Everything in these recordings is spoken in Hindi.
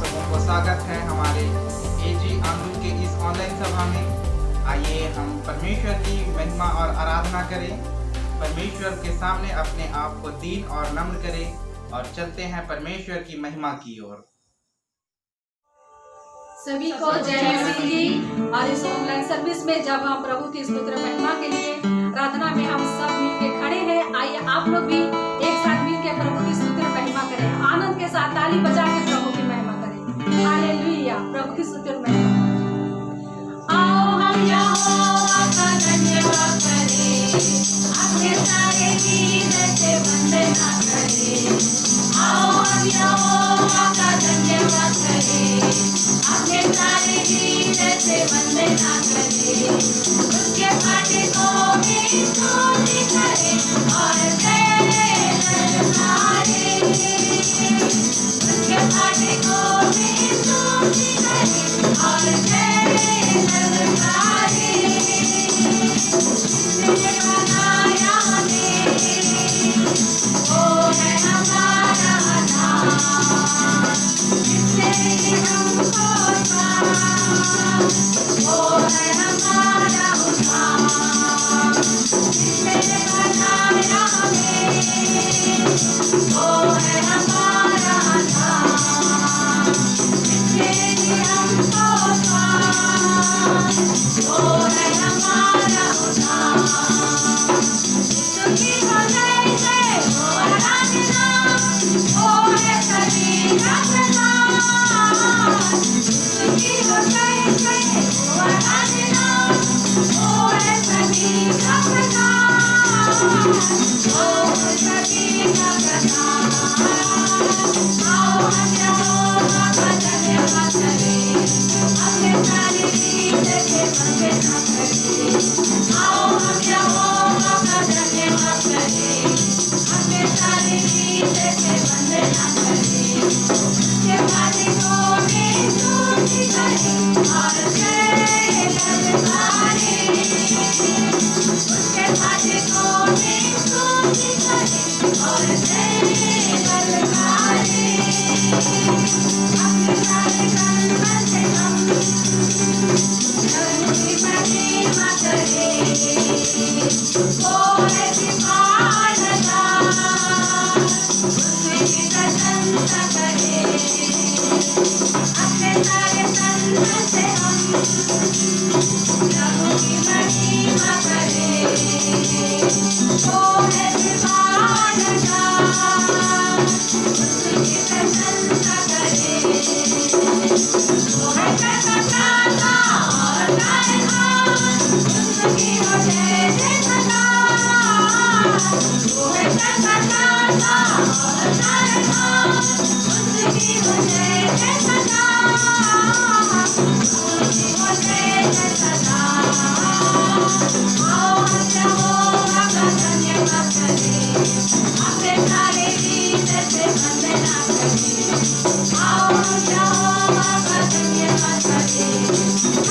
सबों को स्वागत है हमारे एजी आंदोलन के इस ऑनलाइन सभा में। आइए हम परमेश्वर की महिमा और आराधना करें, परमेश्वर के सामने अपने आप को दीन और नम्र करें और चलते हैं परमेश्वर की महिमा की ओर। सभी को जय मसीह जी। और इस ऑनलाइन सर्विस में जब हम प्रभु की स्तुति महिमा के लिए प्रार्थना में हम सब मिलकर खड़े हैं, आइए आप लोग भी एक साथ मिलकर प्रभु की स्तुति महिमा करें, आनंद के साथ ताली बजा के प्रभु की महिमा करें। हालेलुया, प्रभु की स्तुति महिमा। आओ हम यहोवा का धन्यवाद करें, अपने सारे दीन से वंदना करें। आओ हम यहोवा का धन्यवाद करें, अपने सारे दीन से वंदना करें। उसके फाटकों में स्तुति करें और जय ललकारें। उसके फाटकों में स्तुति करें और जय ललकारें। जिसने बनाया हमें वो है हमारा नाम, जिसने हमको वो है हमारा उद्धार। जिसने बनाया हमें वो है हमारा नाम, जिसने हमको वो है हमारा उद्धार। उसकी भलाई से वो आराधना, वो है सभी का प्रधान। उसकी भलाई से वो आराधना, वो है सभी का प्रधान, वो है सभी का प्रधान। आओ हम यहोवा का धन्यवाद करें, अपने सारे दीन से वंदना करें। आओ हम यहोवा का धन्यवाद करें, अपने सारे दीन से वंदना करें। उसके फाटकों में स्तुति करें और जय ललकारें। उसके फाटकों में स्तुति करें और जय ललकारें। अपने सारे तन से हम प्रभु की महिमा करें। वो है सिपाहला, उसकी प्रशंसा करें। अपने सारे तन से हम प्रभु की महिमा करें। वो है सिपाहला, उसकी प्रशंसा करें। वो है करकटाता और गायहान, उसकी हो जय जय सदा। वो है करकटाता और गायहान, उसकी हो जय जय सदा। उसकी हो जय जय सदा। आओ हम यहोवा का धन्यवाद करें, अपने सारे दीन से वंदना करें। आओ हम यहोवा का धन्यवाद करें,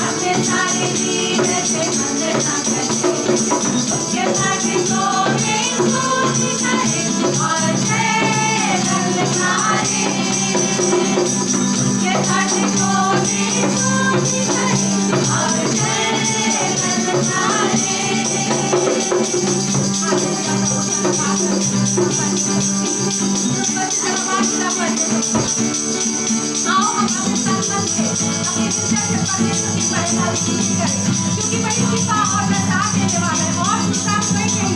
अपने सारे दीन से वंदना करें। उसके फाटकों में स्तुति करें और जय ललकारें। उसके फाटकों में स्तुति करें और जय ललकारें। आओ हम अपने संकल्प से अपने विचार से परमेश्वर की महिमा करें, क्योंकि वही कृपा और प्रसाद देने वाला है और दूसरा कोई नहीं।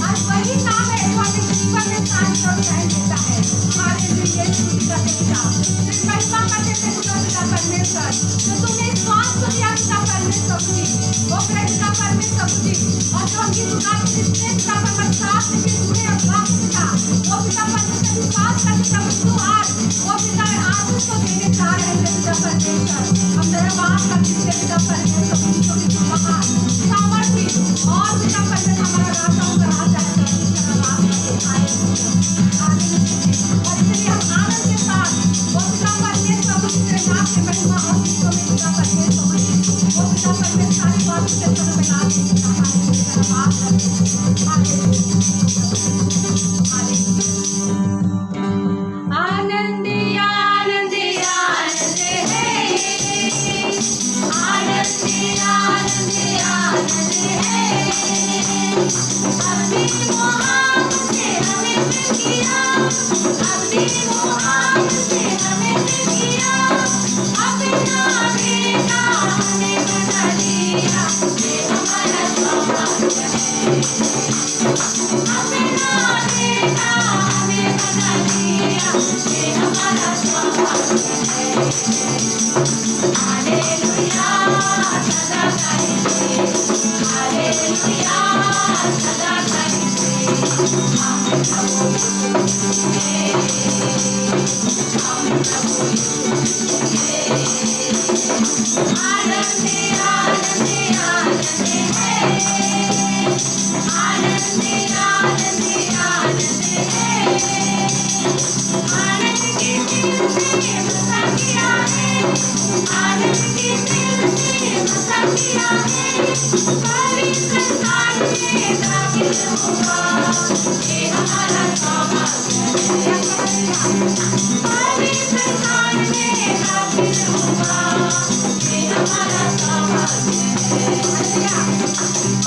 आज वही नाम है जो हमें जीवन में शांति और चैन देता है। हालेलुया, स्तुति करते पिता, तेरी महिमा करते थे पिता परमेश्वर। तो तूने स्वास्थ्य दिया पिता परमेश्वर जी, वो पिता परमेश्वर जी। और जो हम गीत गाते जिसने पिता परमेश्वर से भी सुने और गाते पिता, वो पिता परमेश्वर विश्वास करते प्रभु तू आज वो पिता आशीष को देने जा रहे हैं पिता परमेश्वर। हम धन्यवाद करते हैं पिता परमेश्वर, क्योंकि तू महान सामर्थी और पिता परमेश्वर हमारा राजाओं का राजा है। धन्यवाद करते हैं, हालेलुया। और इसलिए हम आनंद के साथ वो पिता परमेश्वर को तेरे नाम की महिमा और स्तुति में पिता परमेश्वर वो पिता परमेश्वर सारी बातों के चरण में ला देते हैं। हालेलुया, धन्यवाद करते हैं, हालेलुया। आनंदी आनंदी आनंदी हालेलुया सदा गाएंगे, हालेलुया सदा गाएंगे, हम प्रभु यीशु के, हम प्रभु यीशु के। आनंद आनंद आनंद है, आनंद आनंद आनंद है, आनंद के दिल से बसा किया है, आनंद के दिल से बसा किया है, पवित्र स्थान में दाखिल हुआ, ये हमारा सौभाग्य है, पवित्र स्थान में दाखिल हुआ, ये हमारा सौभाग्य है।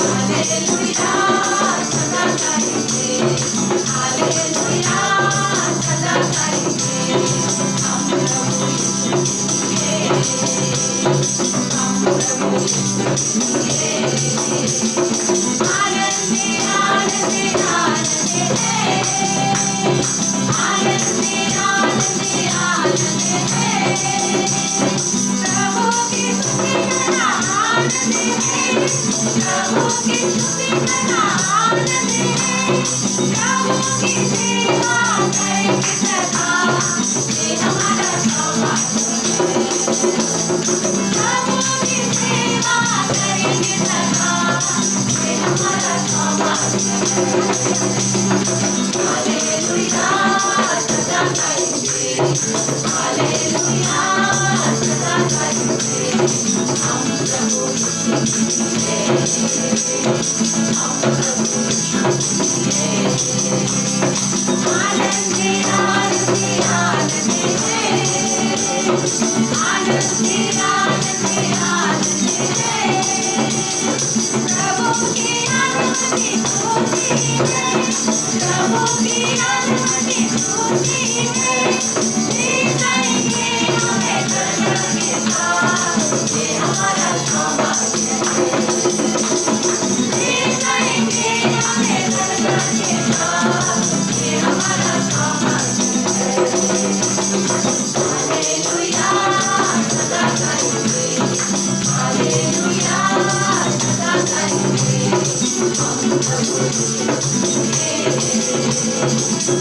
हालेलुया सदा गाएंगे, हालेलुया सदा गाएंगे, हम प्रभु यीशु के, हम प्रभु यीशु के। आनंद आनंद आनंद है, आनंद आनंद आनंद है, प्रभु की स्तुति करना आनंद है, प्रभु की स्तुति करना आनंद है, प्रभु की सेवा करेंगे सदा, ये हमारा सौभाग्य है, प्रभु की सेवा करेंगे सदा, ये हमारा सौभाग्य है। हालेलुया सदा गाएंगे, हालेलुया सदा गाएंगे, हम प्रभु यीशु के, हम प्रभु यीशु के। आनंद आनंद आनंद है, आनंद आनंद आनंद है, प्रभु की अनुमति होती है, प्रभु की अनुमति होती है, ले जाएंगे हमें दर्शन के साथ, ये हमारा सौभाग्य है, ले जाएंगे हमें दर्शन के साथ, ये हमारा सौभाग्य है। हालेलुया सदा गाएंगे, हालेलुया सदा गाएंगे, हम प्रभु यीशु के,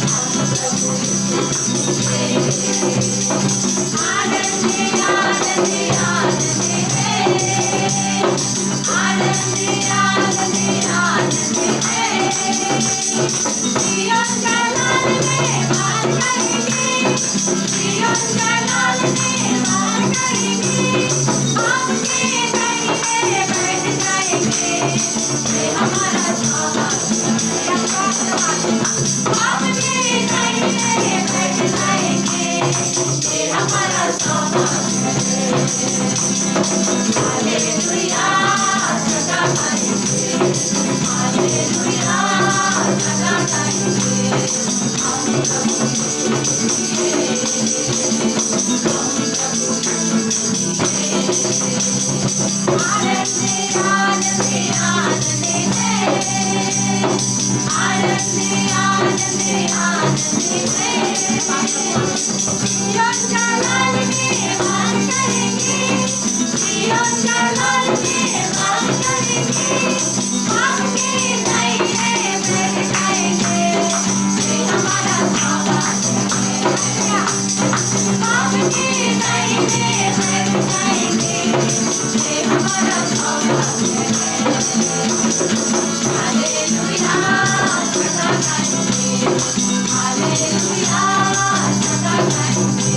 हम प्रभु यीशु के। आनंद आनंद आनंद है, आनंद आनंद आनंद है, सिय्योन का लाल मेहमान करेंगे, सिय्योन का लाल मेहमान करेंगे, आपके दाहिने बैठ जाएंगे, ये हमारा सौभाग्य है, आपके दाहिने बैठ जाएंगे, ये हमारा सौभाग्य है। हालेलुया सदा गाएंगे, हालेलुया सदा गाएंगे, हम प्रभु यीशु के, हम प्रभु यीशु के। आनंद आनंद आनंद है, आनंद आनंद आनंद है, सिय्योन का लाल मेहमान करेंगे, सिय्योन का लाल मेहमान करेंगे, आपके दाहिने बैठ जाएंगे, ये हमारा सौभाग्य है, आपके दाहिने बैठ जाएंगे, ये हमारा सौभाग्य है। हालेलुया सदा गाएंगे, हालेलुया सदा गाएंगे,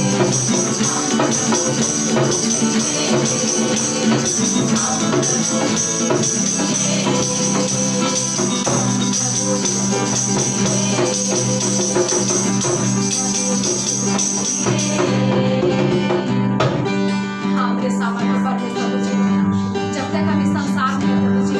हम प्रभु यीशु के, हम प्रभु यीशु के, हम प्रभु हाँ मेरे सामने परमेश्वर को चाहिए। जब तक हम इस संसार में हैं प्रभु जी,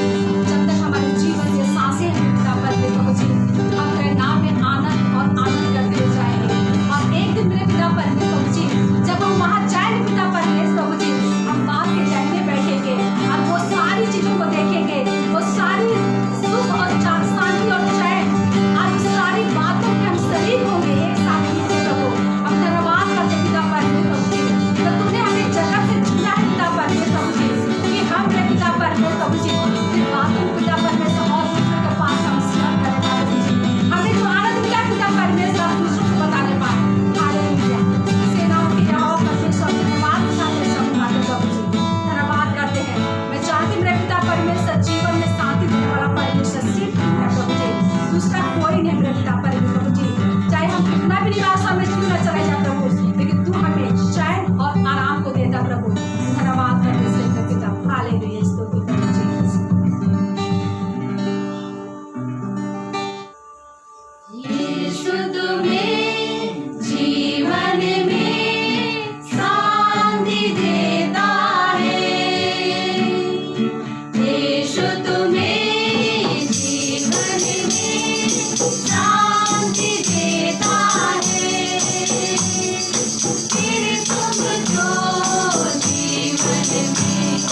जब तक हमारे जीवन में सांसें हैं पिता परमेश्वर प्रभु जी, हम तेरे नाम में आनंद और आनंद करते जाएंगे। और एक दिन मेरे पिता परमेश्वर प्रभु जी, जब हम वहाँ जाएंगे पिता परमेश्वर प्रभु जी, हम बाप के दाहिने बैठेंगे और वो सारी चीजों को देखेंगे, वो सारी सुख और शांति और चैन और सारी बातों में हम शरीक होंगे एक साथ मिलकर प्रभु। हम धन्यवाद करते पिता परमेश्वर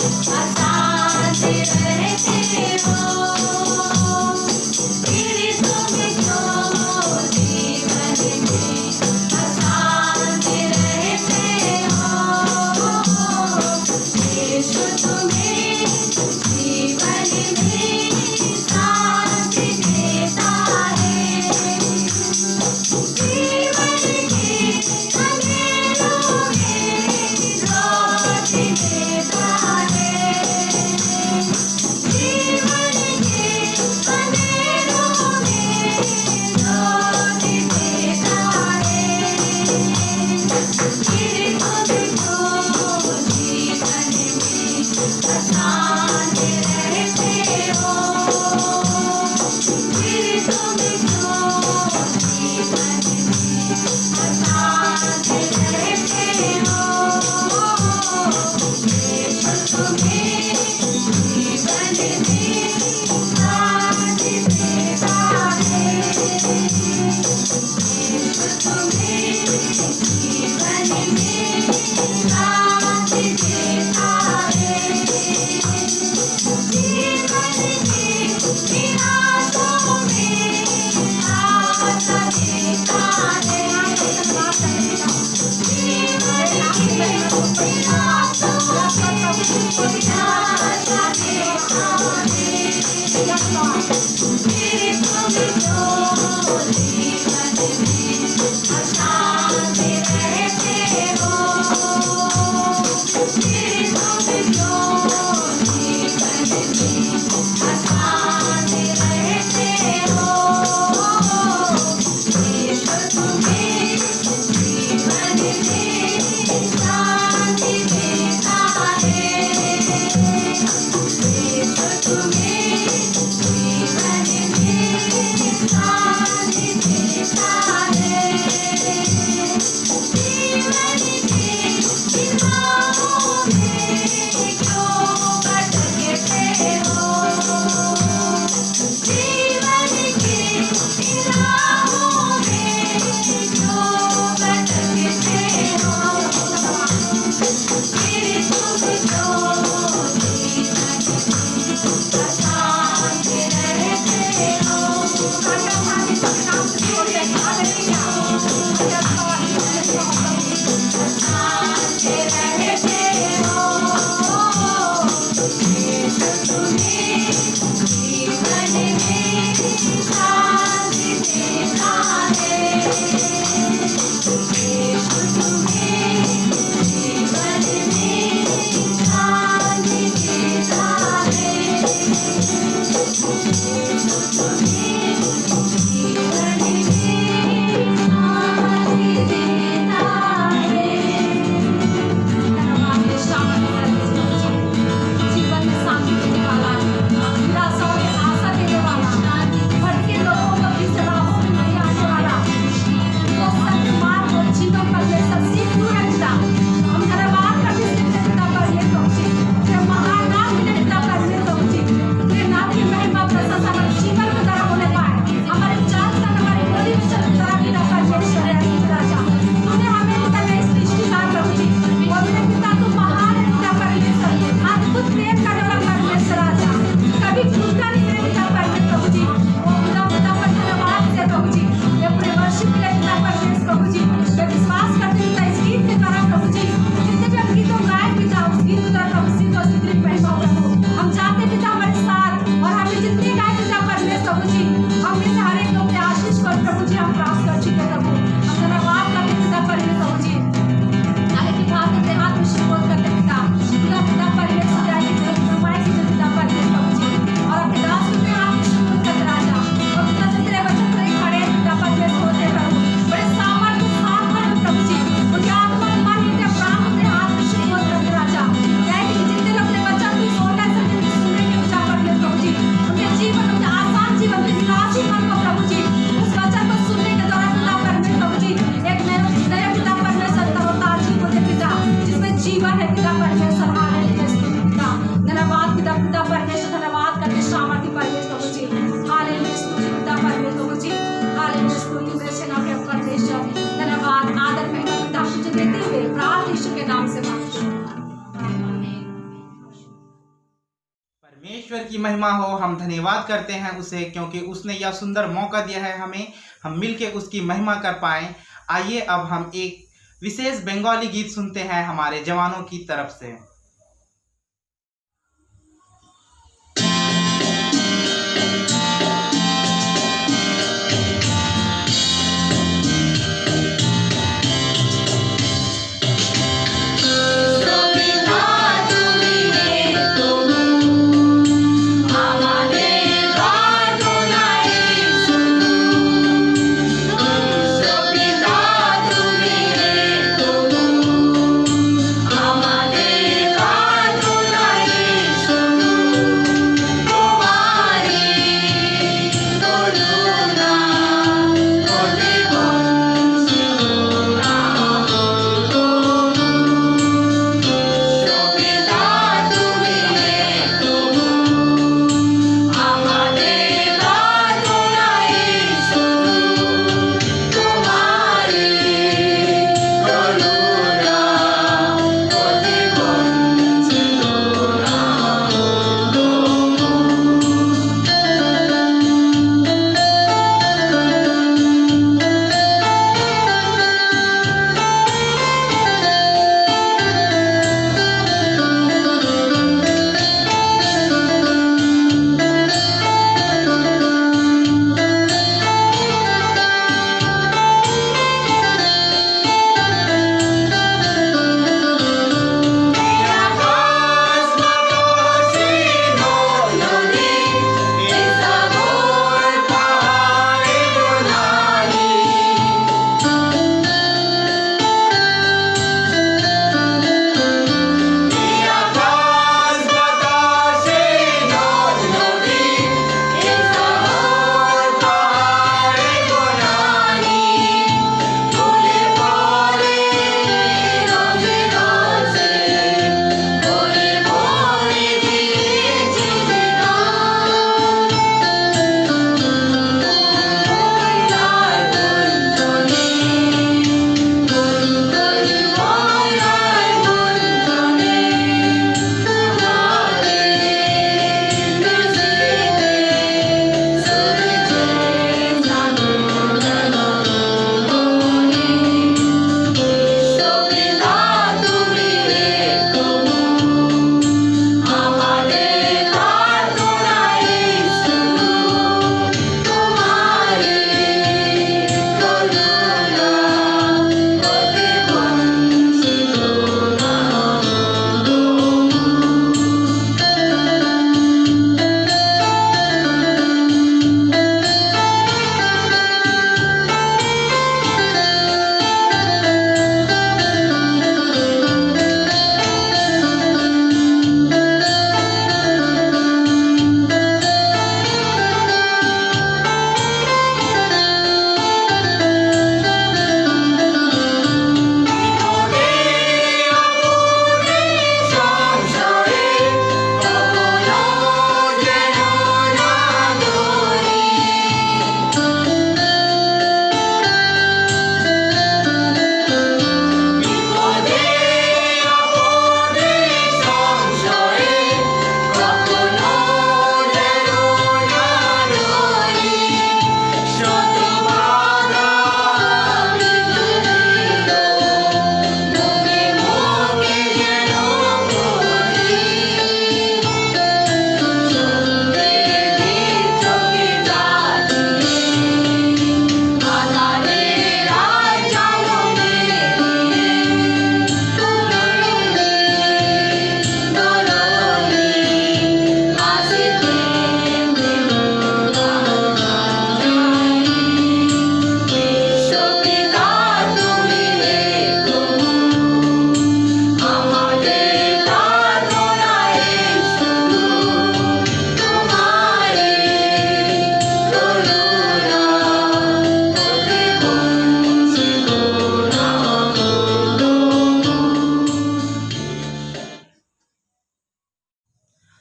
अशांति रहते हो, फिर तुम क्यों जीवन में अशांति रहते हो। यीशु तुम्हें जीवन में शांति देता है, जीवन के अंधेरों में रोशनी देता है, जीवन के अंधेरों में रोशनी देता है। फिर तुमको जीवन में अशांति रहते हो, फिर तुमको जीवन में अशांति रहते हो। यीशु तुम्हें जीवन में शांति देता है, यीशु तुम्हें जीवन में शांति देता है, जीवन के निराशों में आशा देता है, जीवन के निराशों में आशा देता है। फिर तुमको जीवन में अशांति रहते हो, फिर तुमको जीवन में अशांति रहते हो। यीशु तुम्हें जीवन में शांति देता है, यीशु तुम्हें जीवन में शांति देता है, जीवन के राहों में क्यों भटकते हो, जीवन के राहों में क्यों भटकते हो। फिर तुमको जीवन में अशांति रहते हो, अशांति रहते हो। यीशु तुम्हें जीवन में शांति देता है, यीशु तुम्हें जीवन में शांति देता है, यीशु तुम्हें जीवन में शांति देता है। धन्यवाद जीवन में शांति देने वाला, निराशाओं में आशा देने वाला, भटके लोगों को बीच राहों में नहीं आने वाला, वो सत्य मार्ग और जीवन परमेश्वर सीख तू है पिता। हम धन्यवाद करते हैं पिता परमेश्वर जी, तेरे महान नाम के लिए पिता परमेश्वर जी, तेरे नाम की महिमा प्रशंसा हमारे जीवन के द्वारा होने पाए, हमारे विचार तक हमारी बोली विचार द्वारा पिता परमेश्वर है राजा। तूने हमें पिता ने इस सृष्टि का प्रभु जी, वो मेरे पिता तू महान है पिता परमेश्वर, अद्भुत प्रेम करने वाला परमेश्वर राजा, कभी झूठा नहीं है पिता परमेश्वर प्रभु जी। ओ पिता पिता पर धन्यवाद से प्रभु जी, ये पूरे वर्षिप के लिए पिता परमेश्वर प्रभु जी, मैं विश्वास करते पिता इस गीत के द्वारा प्रभु जी, जितने भी हम गीतों गाए पिता उस गीत के द्वारा प्रभु जी तो जितने महिमा प्रभु हम चाहते पिता हमारे साथ, और हमने जितने गाए पिता परमेश्वर प्रभु जी, हमने से हर एक लोग पे आशीष कर प्रभु जी हम प्राप्त कर चुके प्रभु। हम धन्यवाद करते पिता परमेश्वर प्रभु जी, आगे की बात करते हाथ में शुरुआत करते पिता पिता पिता परमेश्वर जाए की कमाई की पिता परमेश्वर प्रभु जी, और अपने दास को तेरे हाथ में शुरुआत करते राजा, और पिता से तेरे वचन पर ही खड़े पिता परमेश्वर होते प्रभु, बड़े सामर्थ्य साथ में प्रभु जी, उनके आत्मा मन उनके प्राण अपने हाथ में शुरुआत करते राजा। जय कि जितने लोग अपने वचन को सोना सुनने के पिता परमेश्वर प्रभु जी, उनके जीवन उनके आसान जीवन में विनाशी मन को प्रभु जी, उस वचन को सुनने के दौरान पिता परमेश्वर प्रभु जी एक नया पिता परमेश्वर तरोताजा को दे पिता, जिसमें जीवन है पिता परमेश्वर। हालेलुया पिता, धन्यवाद पिता पिता परमेश्वर, धन्यवाद करते सामर्थ्य परमेश्वर प्रभु जी। हालेलुया स्तुति पिता परमेश्वर प्रभु जी, हालेलुया स्तुति मेरे सेना के परमेश्वर, धन्यवाद आदर महिमा पिता तुझे देते हुए प्रार्थना यीशु के नाम से मांगते हैं। आमीन। परमेश्वर की महिमा हो। हम धन्यवाद करते हैं उसे, क्योंकि उसने यह सुंदर मौका दिया है हमें, हम मिलके उसकी महिमा कर पाएं। आइए अब हम एक विशेष बंगाली गीत सुनते हैं हमारे जवानों की तरफ से।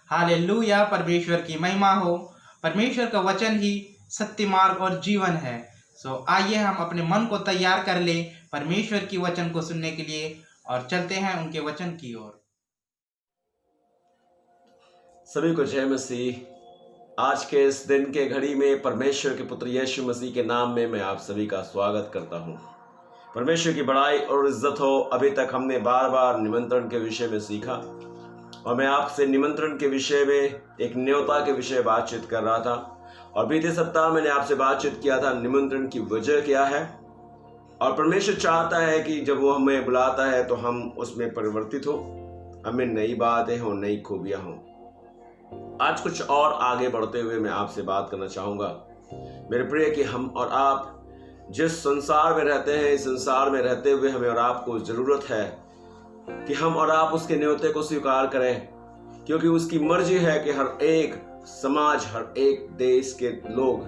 हालेलुया, परमेश्वर की महिमा हो। परमेश्वर का वचन ही सत्य मार्ग और जीवन है। आइए हम अपने मन को तैयार कर ले परमेश्वर की वचन को सुनने के लिए और चलते हैं उनके वचन की ओर। सभी को जय मसीह। आज के इस दिन के घड़ी में परमेश्वर के पुत्र यीशु मसीह के नाम में मैं आप सभी का स्वागत करता हूं। परमेश्वर की बड़ाई और इज्जत हो। अभी तक हमने बार बार निमंत्रण के विषय में सीखा और मैं आपसे निमंत्रण के विषय में एक न्योता के विषय बातचीत कर रहा था। और बीते सप्ताह मैंने आपसे बातचीत किया था निमंत्रण की वजह क्या है। और परमेश्वर चाहता है कि जब वो हमें बुलाता है तो हम उसमें परिवर्तित हो, हमें नई बातें हो, नई खूबियां हो। आज कुछ और आगे बढ़ते हुए मैं आपसे बात करना चाहूंगा मेरे प्रिय कि हम और आप जिस संसार में रहते हैं, इस संसार में रहते हुए हमें और आपको जरूरत है कि हम और आप उसके न्योते को स्वीकार करें, क्योंकि उसकी मर्जी है कि हर एक समाज, हर एक देश के लोग,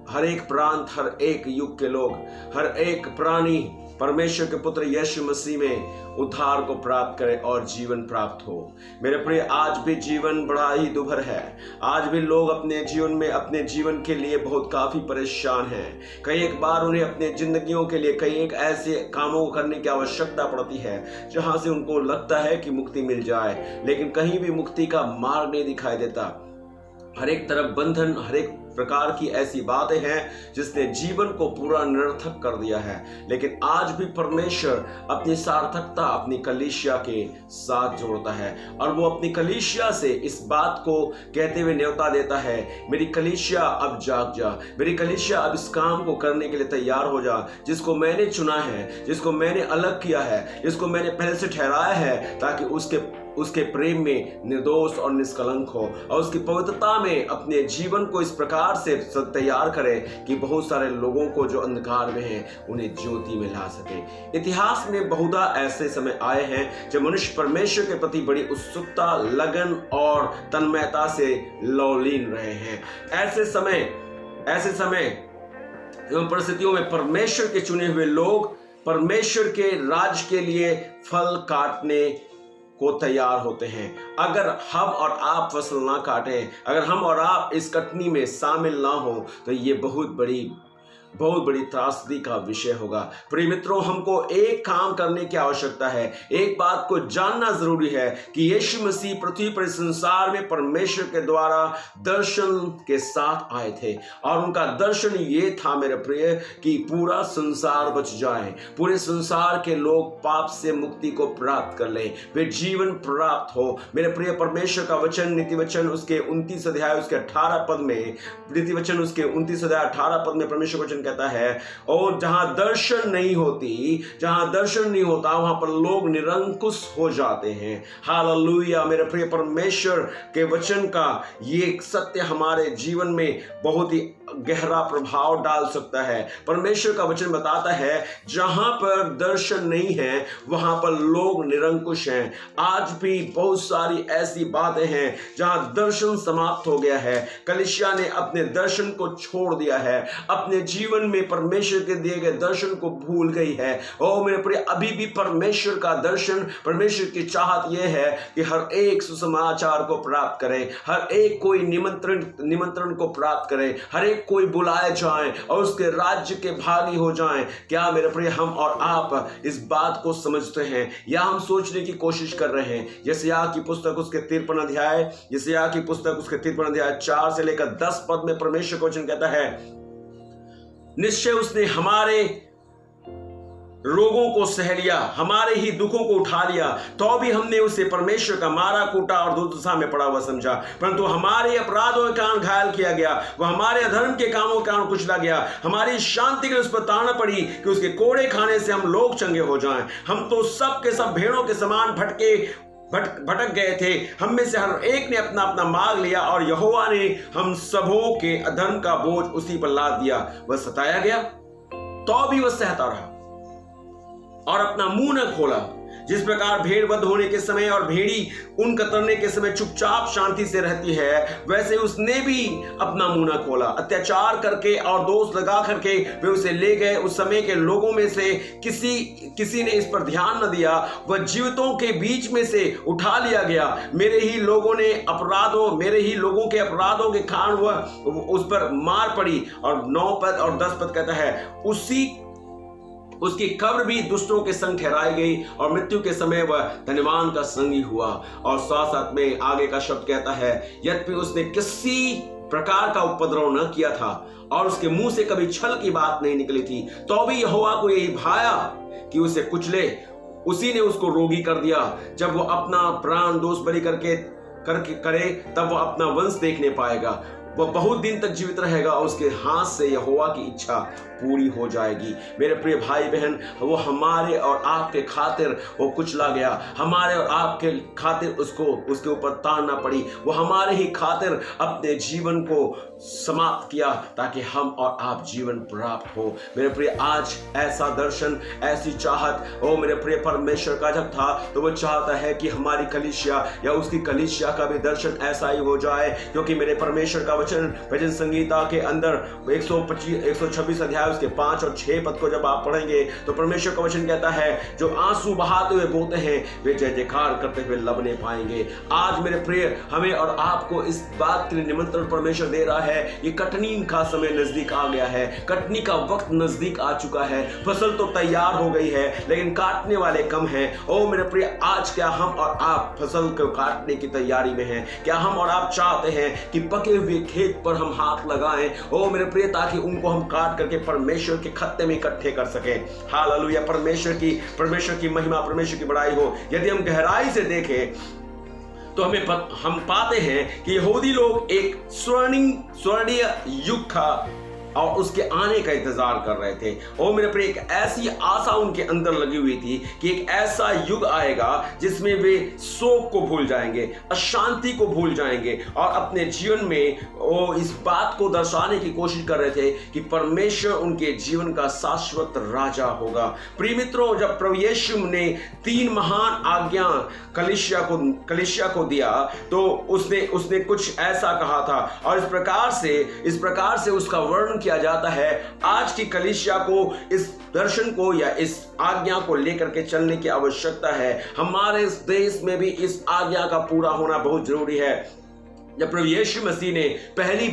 हर एक प्रांत, हर एक युग के लोग, हर एक प्राणी परमेश्वर के पुत्र यीशु मसीह में उद्धार को प्राप्त करे और जीवन प्राप्त हो। मेरे प्रिय, आज भी जीवन बड़ा ही दुभर है। आज भी लोग अपने जीवन में, अपने जीवन के लिए बहुत काफी परेशान हैं। कई एक बार उन्हें अपने जिंदगियों के लिए कई एक ऐसे कामों को करने की आवश्यकता पड़ती है जहां से उनको लगता है कि मुक्ति मिल जाए, लेकिन कहीं भी मुक्ति का मार्ग नहीं दिखाई देता। हर एक तरफ बंधन, हर एक प्रकार की ऐसी बातें हैं जिसने जीवन को पूरा निरर्थक कर दिया है। लेकिन आज भी परमेश्वर अपनी सार्थकता अपनी कलीसिया के साथ जोड़ता है और वो अपनी कलीसिया से इस बात को कहते हुए न्योता देता है, मेरी कलीसिया अब जाग जा, मेरी कलीसिया अब इस काम को करने के लिए तैयार हो जा जिसको मैंने चुना है, जिसको मैंने अलग किया है, जिसको मैंने पहले से ठहराया है, ताकि उसके प्रेम में निर्दोष और निष्कलंक हो और उसकी पवित्रता में अपने जीवन को इस प्रकार से तैयार करे कि बहुत सारे लोगों को जो अंधकार में हैं उन्हें ज्योति में ला सके। इतिहास में बहुधा ऐसे समय आए हैं जब मनुष्य परमेश्वर के प्रति बड़ी उत्सुकता, लगन और तन्मयता से लौलीन रहे हैं। ऐसे समय एवं परिस्थितियों में परमेश्वर के चुने हुए लोग परमेश्वर के राज के लिए फल काटने को तैयार होते हैं। अगर हम और आप फसल ना काटें, अगर हम और आप इस कटनी में शामिल ना हो तो ये बहुत बड़ी त्रासदी का विषय होगा। प्रिय मित्रों, हमको एक काम करने की आवश्यकता है। एक बात को जानना जरूरी है कि यीशु मसीह पृथ्वी पर संसार में परमेश्वर के द्वारा दर्शन के साथ आए थे और उनका दर्शन ये था मेरे प्रिय कि पूरा संसार बच जाए, पूरे संसार के लोग पाप से मुक्ति को प्राप्त कर लें, वे जीवन प्राप्त हो। मेरे प्रिय, परमेश्वर का वचन नीति वचन उसके 29 अध्याय उसके 18 पद में, नीति वचन उसके 29 अध्याय 18 पद में परमेश्वर वचन कहता है, और जहां दर्शन नहीं होता वहां पर लोग निरंकुश हो जाते हैं। हालेलुया। मेरे प्रिय, परमेश्वर के वचन का ये सत्य हमारे जीवन में बहुत ही गहरा प्रभाव डाल सकता है। परमेश्वर का वचन बताता है जहां पर दर्शन नहीं है वहां पर लोग निरंकुश हैं। आज भी बहुत सारी ऐसी बातें हैं जहां दर्शन समाप्त हो गया है। कलीसिया ने अपने दर्शन को छोड़ दिया है, अपने जीवन में परमेश्वर के दिए गए दर्शन को भूल गई है। ओ मेरे प्रिय, अभी भी परमेश्वर का दर्शन, परमेश्वर की चाहत यह है कि हर एक सुसमाचार को प्राप्त करे, हर एक कोई निमंत्रण को प्राप्त करे, हर एक कोई बुलाए जाए और उसके राज्य के भागी हो जाएं। क्या मेरे प्रिय, हम और आप इस बात को समझते हैं या हम सोचने की कोशिश कर रहे हैं? यशायाह की पुस्तक उसके 53 अध्याय 4 से लेकर 10 पद में परमेश्वर का वचन कहता है, निश्चय उसने हमारे रोगों को सह लिया, हमारे ही दुखों को उठा लिया, तो भी हमने उसे परमेश्वर का मारा कूटा और दुर्दशा में पड़ा हुआ समझा। परंतु हमारे अपराधों के कारण घायल किया गया, वह हमारे अधर्म के कामों के कारण कुचला गया। हमारी शांति के लिए उस पर ताड़ना पड़ी कि उसके कोड़े खाने से हम लोग चंगे हो जाएं। हम तो सब के सब भेड़ों के समान भटक गए थे, हम में से हर एक ने अपना अपना मार्ग लिया और यहोवा ने हम सबों के अधर्म का बोझ उसी पर लाद दिया। वह सताया गया तो भी वह सहता रहा और अपना मुंह न खोला। जिस प्रकार भेड़ वध होने के समय और भेड़ी ऊन कतरने के समय चुपचाप शांति से रहती है, वैसे उसने भी अपना मुंह न खोला। अत्याचार करके और दोष लगा करके वे उसे ले गए। उस समय के लोगों में से किसी ने इस पर ध्यान न दिया, वह जीवितों के बीच में से उठा लिया गया। मेरे ही लोगों के अपराधों के कारण वह उस पर मार पड़ी। और 9 पद और 10 पद कहता है, उसकी कब्र भी दुष्टों के संग ठहराई गई और मृत्यु के समय वह धनवान का संगी हुआ। और साथ साथ में आगे का शब्द कहता है, यद्यपि उसने किसी प्रकार का उपद्रव न किया था और उसके मुंह से कभी छल की बात नहीं निकली थी, तो भी यहोवा को यही भाया कि उसे कुचले। उसी ने उसको रोगी कर दिया। जब वो अपना प्राण दोष बलि करके करे तब वो अपना वंश देखने पाएगा। वह बहुत दिन तक जीवित रहेगा और उसके हाथ से यहोवा की इच्छा पूरी हो जाएगी। मेरे प्रिय भाई बहन, वो हमारे और आपके खातिर वो कुचला गया, हमारे और आपके खातिर उसको उसके ऊपर ताड़ना पड़ी। वो हमारे ही खातिर अपने जीवन को समाप्त किया ताकि हम और आप जीवन प्राप्त हो। मेरे प्रिय, आज ऐसा दर्शन, ऐसी चाहत ओ मेरे प्रिय परमेश्वर का जब था, तो वो चाहता है कि हमारी कलीसिया या उसकी कलीसिया का भी दर्शन ऐसा ही हो जाए। क्योंकि मेरे परमेश्वर का वचन भजन संगीता के अंदर 126 अध्याय उसके 5 और 6 पद को जब आप पढ़ेंगे तो परमेश्वर का वचन कहता है, जो आंसू बहाते हुए बोते हैं वे जय जयकार करते हुए लबने पाएंगे। आज मेरे प्रिय, हमें और आपको इस बात के लिए निमंत्रण परमेश्वर दे रहा है। ये कटनी का समय नजदीक आ गया है, कटनी का वक्त नजदीक आ चुका है। फसल तो तैयार हो गई है लेकिन काटने वाले कम हैं। ओ मेरे प्रिय, आज क्या हम और आप फसल को काटने की तैयारी में हैं? क्या हम और आप चाहते हैं कि पके हुए खेत पर हम हाथ लगाएं, ओ मेरे प्रिय, ताकि उनको हम काट करके परमेश्वर के खत्ते में इकट्ठे कर सके? हालेलुया, परमेश्वर की महिमा, परमेश्वर की बड़ाई हो। यदि हम गहराई से देखें तो हम पाते हैं कि यहूदी लोग एक स्वर्णीय युग का और उसके आने का इंतजार कर रहे थे। ओ मेरे प्रिय, एक ऐसी आशा उनके अंदर लगी हुई थी कि एक ऐसा युग आएगा जिसमें वे शोक को भूल जाएंगे, अशांति को भूल जाएंगे और अपने जीवन में वो इस बात को दर्शाने की कोशिश कर रहे थे कि परमेश्वर उनके जीवन का शाश्वत राजा होगा। प्रिय मित्रों, जब प्रभु यीशु ने 3 महान आज्ञा कलीसिया को दिया तो उसने कुछ ऐसा कहा था और इस प्रकार से उसका वर्णन किया जाता है। आज की कलीसिया को इस दर्शन को या इस आज्ञा को लेकर के चलने की आवश्यकता है। हमारे इस देश में भी इस आज्ञा का पूरा होना बहुत जरूरी है। जब प्रभु यीशु मसीह ने पहली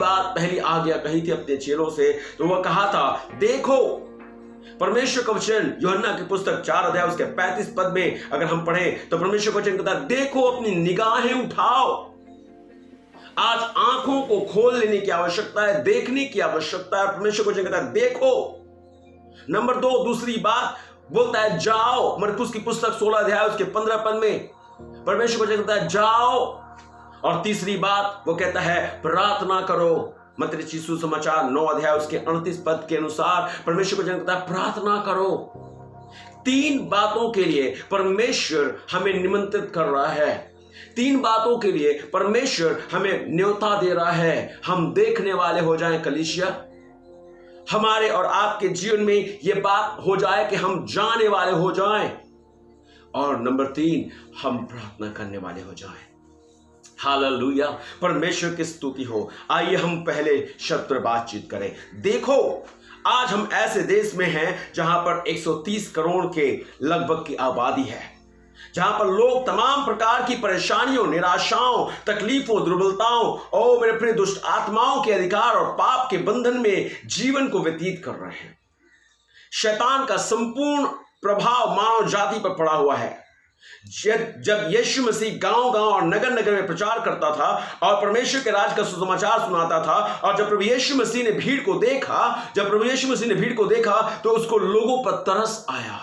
आज्ञा कही थी अपने चेलों से, तो वह कहा था, देखो, परमेश्वर का वचन यूहन्ना की पुस्तक 4 अध्याय उसके 35 पद में अगर हम पढ़ें तो परमेश्वर का वचन कहता है, देखो, अपनी निगाहें उठाओ। आज आंखों को खोल लेने की आवश्यकता है, देखने की आवश्यकता है। परमेश्वर को कहता है, देखो। नंबर 2, दूसरी बात बोलता है, जाओ। मरकुस की पुस्तक 16 अध्याय उसके 15 पद में परमेश्वर को कहता है, जाओ। और तीसरी बात वो कहता है, प्रार्थना करो। मत्ती रचित सुसमाचार 9 अध्याय उसके 38 पद के अनुसार परमेश्वर को कहता है, प्रार्थना करो। 3 बातों के लिए परमेश्वर हमें निमंत्रित कर रहा है। 3 बातों के लिए परमेश्वर हमें न्योता दे रहा है। हम देखने वाले हो जाएं कलीसिया, हमारे और आपके जीवन में यह बात हो जाए कि हम जाने वाले हो जाएं, और नंबर 3, हम प्रार्थना करने वाले हो जाएं। हालेलुया, परमेश्वर की स्तुति हो। आइए हम पहले शब्द पर बातचीत करें। देखो, आज हम ऐसे देश में हैं जहां पर 130 करोड़ के लगभग की आबादी है, जहां पर लोग तमाम प्रकार की परेशानियों, निराशाओं, तकलीफों, दुर्बलताओं और मेरे प्रिय दुष्ट आत्माओं के अधिकार और पाप के बंधन में जीवन को व्यतीत कर रहे हैं। शैतान का संपूर्ण प्रभाव मानव जाति पर पड़ा हुआ है। जब यीशु मसीह गांव-गांव और नगर-नगर में प्रचार करता था और परमेश्वर के राज का सुसमाचार सुनाता था, और जब प्रभु यीशु मसीह ने भीड़ को देखा तो उसको लोगों पर तरस आया।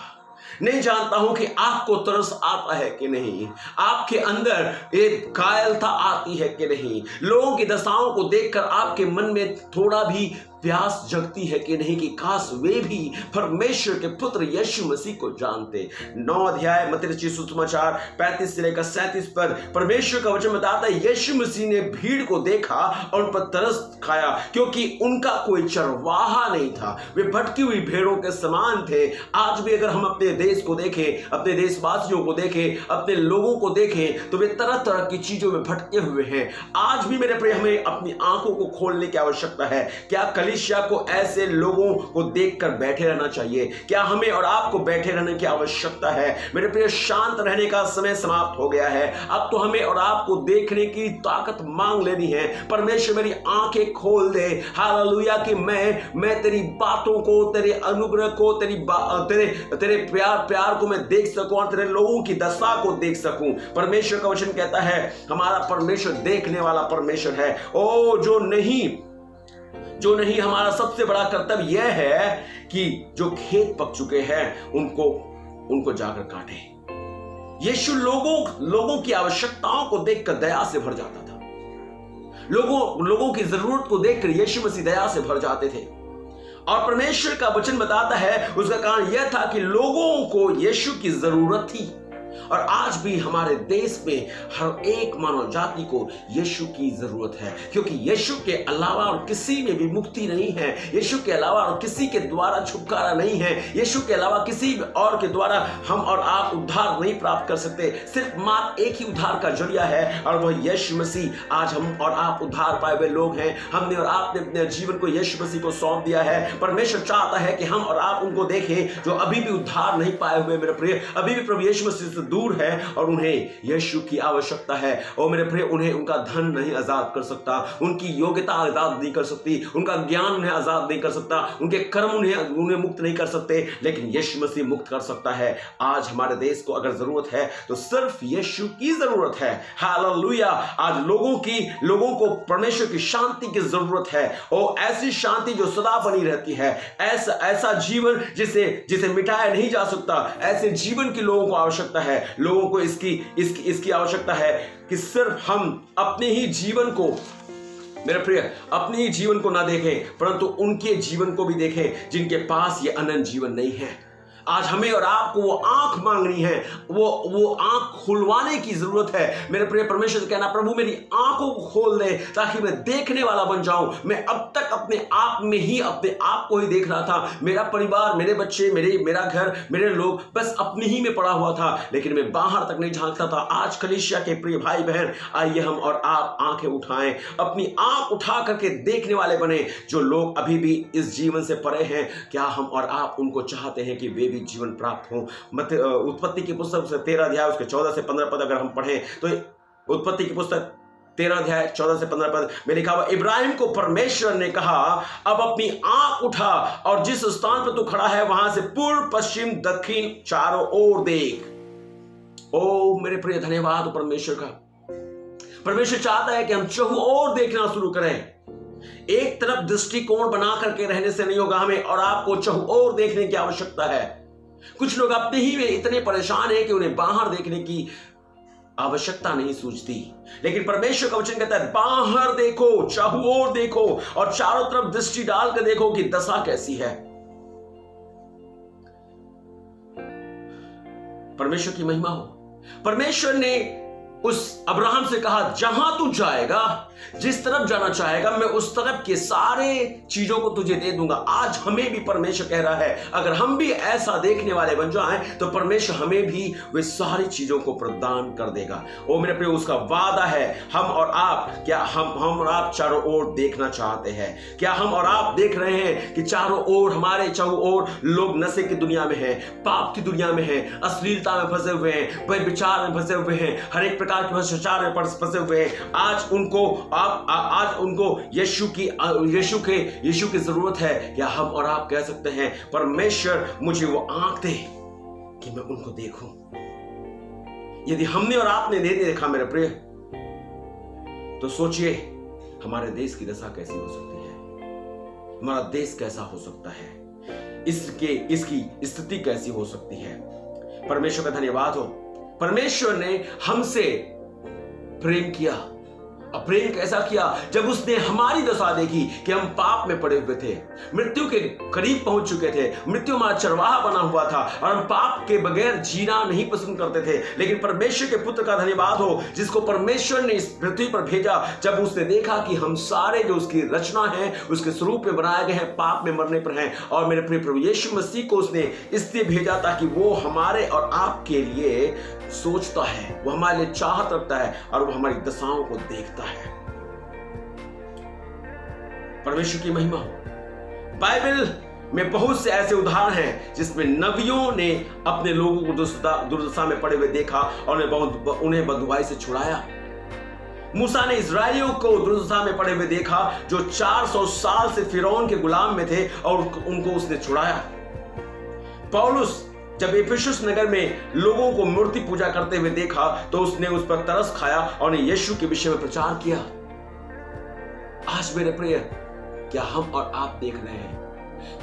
नहीं जानता हूं कि आपको तरस आता है कि नहीं, आपके अंदर एक कायरता आती है कि नहीं, लोगों की दशाओं को देखकर आपके मन में थोड़ा भी प्यास जगती है कि नहीं कि काश वे भी परमेश्वर के पुत्र यीशु मसीह को जानते। 9 अध्याय मत्ती रचित सुसमाचार 35 से लेकर 37 पर परमेश्वर का वचन बताता है, यीशु मसीह ने भीड़ को देखा और उन पर तरस खाया, क्योंकि उनका कोई चरवाहा नहीं था, वे भटकी हुई भेड़ों के समान थे। आज भी अगर हम अपने देश को देखें, अपने देशवासियों को देखें, अपने लोगों को देखें, तो वे तरह तरह की चीजों में भटके हुए हैं। आज भी मेरे प्रिय, हमें अपनी आंखों को खोलने की आवश्यकता है। क्या कलीसिया को ऐसे लोगों को देखकर बैठे रहना चाहिए? क्या हमें और आपको बैठे रहने की आवश्यकता है? मेरे प्रिय, शांत रहने का समय समाप्त हो गया है। अब तो हमें और आपको देखने की ताकत मांग लेनी है। परमेश्वर मेरी आंखें खोल दे, हालेलुया, कि मैं तेरी बातों को, तेरे अनुग्रह को, तेरे प्यार को मैं देख सकूं और तेरे लोगों की दशा को देख सकूं। परमेश्वर का वचन कहता है हमारा परमेश्वर देखने वाला परमेश्वर है। ओ जो नहीं, हमारा सबसे बड़ा कर्तव्य यह है कि जो खेत पक चुके हैं उनको जाकर काटे। यीशु लोगों की आवश्यकताओं को देखकर दया से भर जाता था। लोगों की जरूरत को देखकर यीशु मसीह दया से भर जाते थे। और परमेश्वर का वचन बताता है उसका कारण यह था कि लोगों को यीशु की जरूरत थी। और आज भी हमारे देश में हर एक मानव जाति को यीशु की जरूरत है, क्योंकि यीशु के अलावा और किसी में भी मुक्ति नहीं है। यीशु के अलावा और किसी के द्वारा छुटकारा नहीं है। यीशु के अलावा किसी और के द्वारा हम और आप उद्धार नहीं प्राप्त कर सकते। सिर्फ मात्र एक ही उद्धार का जरिया है और वह यीशु मसीह। आज हम और आप उद्धार पाए हुए लोग हैं। हमने और आपने अपने जीवन को यीशु मसीह को सौंप दिया है। परमेश्वर चाहता है कि हम और आप उनको देखें जो अभी भी उद्धार नहीं पाए हुए, मेरे प्रिय, अभी भी प्रभु यीशु मसीह से दूर है और उन्हें यीशु की आवश्यकता है। और मेरे प्रिय, उन्हें उनका धन नहीं आजाद कर सकता, उनकी योग्यता आजाद नहीं कर सकती, उनका ज्ञान उन्हें आजाद नहीं कर सकता, उनके कर्म उन्हें मुक्त नहीं कर सकते, लेकिन यीशु मसीह मुक्त कर सकता है। आज हमारे देश को अगर जरूरत है तो सिर्फ यीशु की जरूरत है। हालेलुया। आज लोगों को परमेश्वर की शांति की जरूरत है, और ऐसी शांति जो सदा बनी रहती है, ऐसा जीवन जिसे मिटाया नहीं जा सकता, ऐसे जीवन की लोगों को आवश्यकता है। लोगों को इसकी आवश्यकता है कि सिर्फ हम अपने ही जीवन को, मेरे प्रिय, अपने ही जीवन को ना देखें, परंतु उनके जीवन को भी देखें जिनके पास ये अनंत जीवन नहीं है। आज हमें और आपको वो आंख मांगनी है, वो आंख खुलवाने की जरूरत है। मेरे प्रिय, परमेश्वर से कहना, प्रभु मेरी आंखों को खोल दे ताकि मैं देखने वाला बन जाऊं। मैं अब तक अपने आप में ही अपने आप को ही देख रहा था। मेरा परिवार, मेरे बच्चे, मेरा घर, मेरे लोग, बस अपने ही में पड़ा हुआ था, लेकिन मैं बाहर तक नहीं झांकता था। आज कलीसिया के प्रिय भाई बहन, आइए हम और आप आंखें उठाएं, अपनी आंख उठा करके देखने वाले बने। जो लोग अभी भी इस जीवन से परे हैं, क्या हम और आप उनको चाहते हैं कि वे भी जीवन प्राप्त हो? उत्पत्ति की पुस्तक से 13 अध्याय उसके 14 से 15 पद अगर हम पढ़ें तो उत्पत्ति की पुस्तक 13 अध्याय 14 से 15 पद में लिखा हुआ, इब्राहिम को परमेश्वर ने कहा, अब अपनी आंख उठा और जिस स्थान पर तू खड़ा है वहां से पूर्व, पश्चिम, दक्षिण चारों ओर देख। ओ मेरे प्रिय, धन्यवाद परमेश्वर का। परमेश्वर चाहता है कि हम चहु ओर देखना शुरू करें। एक तरफ दृष्टिकोण बना करके रहने से नहीं होगा। हमें और आपको चहु ओर देखने की आवश्यकता है। कुछ लोग अपने ही में इतने परेशान हैं कि उन्हें बाहर देखने की आवश्यकता नहीं सूझती, लेकिन परमेश्वर का वचन कहता है बाहर देखो, चहु ओर देखो और चारों तरफ दृष्टि डाल कर देखो कि दशा कैसी है। परमेश्वर की महिमा हो। परमेश्वर ने उस अब्राहम से कहा, जहां तू जाएगा, जिस तरफ जाना चाहेगा, मैं उस तरफ के सारे चीजों को तुझे दे दूंगा। आज हमें भी परमेश्वर कह रहा है, अगर हम भी ऐसा देखने वाले बन जाएं तो परमेश्वर हमें भी वे सारी चीजों को प्रदान कर देगा। ओ मेरे प्रिय, उसका वादा है। हम और आप, क्या हम और आप चारों ओर देखना चाहते हैं? क्या हम और आप देख रहे हैं कि चारों ओर, हमारे चारों ओर लोग नशे की दुनिया में हैं, पाप की दुनिया में हैं, अश्लीलता में फंसे हुए हैं, व्यभिचार में फंसे हुए हैं, हर एक प्रकार के भ्रष्टाचार में फंसे हुए हैं। आज उनको यीशु की जरूरत है। क्या हम और आप कह सकते हैं, परमेश्वर मुझे वो आंख दे कि मैं उनको देखूं? यदि हमने और आपने नहीं देखा मेरे प्रिय, तो सोचिए हमारे देश की दशा कैसी हो सकती है, हमारा देश कैसा हो सकता है, इसकी स्थिति कैसी हो सकती है। परमेश्वर का धन्यवाद हो। परमेश्वर ने हमसे प्रेम किया। और प्रेम कैसा किया? जब उसने हमारी दशा देखी कि हम पाप में पड़े हुए थे, मृत्यु के करीब पहुंच चुके थे, मृत्यु हमारा चरवाहा बना हुआ था और हम पाप के बगैर जीना नहीं पसंद करते थे। लेकिन परमेश्वर के पुत्र का धन्यवाद हो, जिसको परमेश्वर ने इस पृथ्वी पर भेजा। जब उसने देखा कि हम सारे जो उसकी रचना है, उसके स्वरूप में बनाए गए हैं, पाप में मरने पर हैं, और मेरे प्रिय प्रभु यीशु मसीह को उसने इसलिए भेजा ताकि वो हमारे और आपके लिए सोचता है, वो हमारे लिए चाहत रखता है और वो हमारी दशाओं को देखता है। परमेश्वर की महिमा हो। बाइबल में बहुत से ऐसे उदाहरण हैं जिसमें नबियों ने अपने लोगों को दुर्दशा में पड़े हुए देखा और उन्हें बददुआई से छुड़ाया। मूसा ने इजरायलियों को दुर्दशा में पड़े हुए देखा जो 400 साल से फिरौन के गुलाम में थे और उनको उसने छुड़ाया। पौलुस जब इफिसुस नगर में लोगों को मूर्ति पूजा करते हुए देखा तो उसने उस पर तरस खाया और यीशु के विषय में प्रचार किया। आज मेरे प्रिय, क्या हम और आप देख रहे हैं?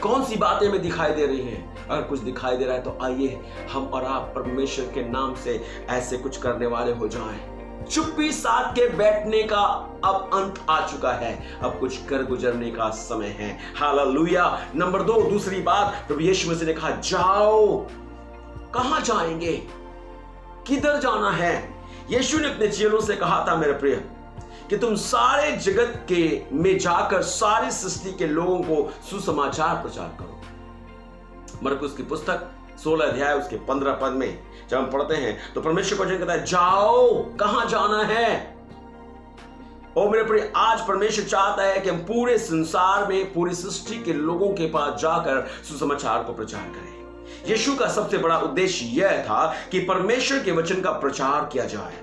कौन सी बातें में दिखाई दे रही हैं? अगर कुछ दिखाई दे रहा है तो आइए हम और आप परमेश्वर के नाम से ऐसे कुछ करने वाले हो जाएं। चुप्पी साध के बैठने का अब अंत आ चुका है, अब कुछ कर गुजरने का समय है। हालेलुया। नंबर 2, दूसरी बात, प्रभु यीशु मसीह ने कहा जाओ। कहां जाएंगे? किधर जाना है? यीशु ने अपने चेलों से कहा था मेरे प्रिय कि तुम सारे जगत के में जाकर सारी सृष्टि के लोगों को सुसमाचार प्रचार करो। मरकुस की पुस्तक 16 अध्याय उसके 15 पद में जब हम पढ़ते हैं तो परमेश्वर का वचन कहता है जाओ। कहां जाना है? और मेरे प्रिय, आज परमेश्वर चाहता है कि हम पूरे संसार में पूरी सृष्टि के लोगों के पास जाकर सुसमाचार को प्रचार करें। यीशु का सबसे बड़ा उद्देश्य यह था कि परमेश्वर के वचन का प्रचार किया जाए।